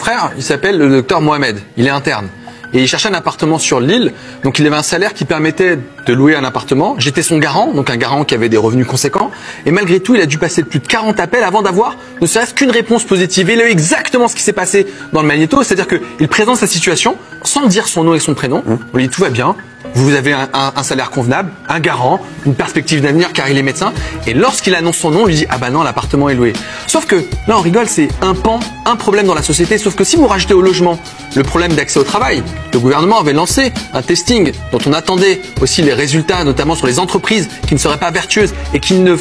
frère, il s'appelle le docteur Mohamed, il est interne. Et il cherchait un appartement sur l'île, donc il avait un salaire qui permettait de louer un appartement. J'étais son garant, donc un garant qui avait des revenus conséquents. Et malgré tout, il a dû passer plus de 40 appels avant d'avoir ne serait-ce qu'une réponse positive. Et il a eu exactement ce qui s'est passé dans le magnéto, c'est-à-dire qu'il présente sa situation sans dire son nom et son prénom. On lui dit tout va bien, vous avez un salaire convenable, un garant, une perspective d'avenir car il est médecin. Et lorsqu'il annonce son nom, on lui dit ah bah non, l'appartement est loué. Sauf que là on rigole, c'est un problème dans la société. Sauf que si vous rajoutez au logement le problème d'accès au travail, le gouvernement avait lancé un testing dont on attendait aussi les résultats, notamment sur les entreprises qui ne seraient pas vertueuses et qui ne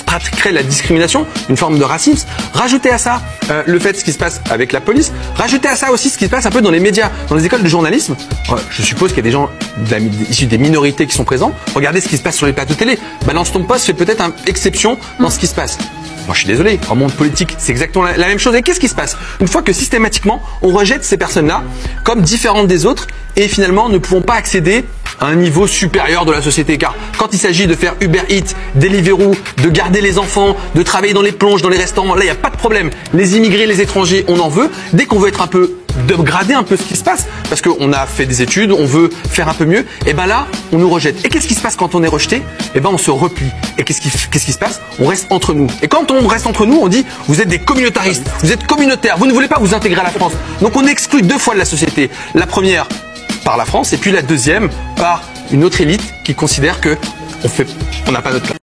pratiqueraient la discrimination, une forme de racisme. Rajoutez à ça le fait de ce qui se passe avec la police. Rajoutez à ça aussi ce qui se passe un peu dans les médias, dans les écoles de journalisme. Je suppose qu'il y a des gens issus des minorités qui sont présents. Regardez ce qui se passe sur les plateaux télé. Balance ton poste fait peut-être une exception dans ce qui se passe. Moi, je suis désolé, en monde politique, c'est exactement la même chose. Et qu'est-ce qui se passe une fois que systématiquement, on rejette ces personnes-là comme différentes des autres et finalement ne pouvons pas accéder à un niveau supérieur de la société? Car quand il s'agit de faire Uber Eats, Deliveroo, de garder les enfants, de travailler dans les plonges, dans les restaurants, là, il n'y a pas de problème. Les immigrés, les étrangers, on en veut. Dès qu'on veut être un peu upgrader un peu ce qui se passe, parce qu'on a fait des études, on veut faire un peu mieux, et ben là, on nous rejette. Et qu'est-ce qui se passe quand on est rejeté? Et ben on se replie. Et qu'est-ce qui se passe? On reste entre nous. Et quand on reste entre nous, on dit vous êtes des communautaristes, vous êtes communautaires, vous ne voulez pas vous intégrer à la France. Donc on exclut deux fois de la société. La première par la France, et puis la deuxième par une autre élite qui considère que on n'a pas notre place.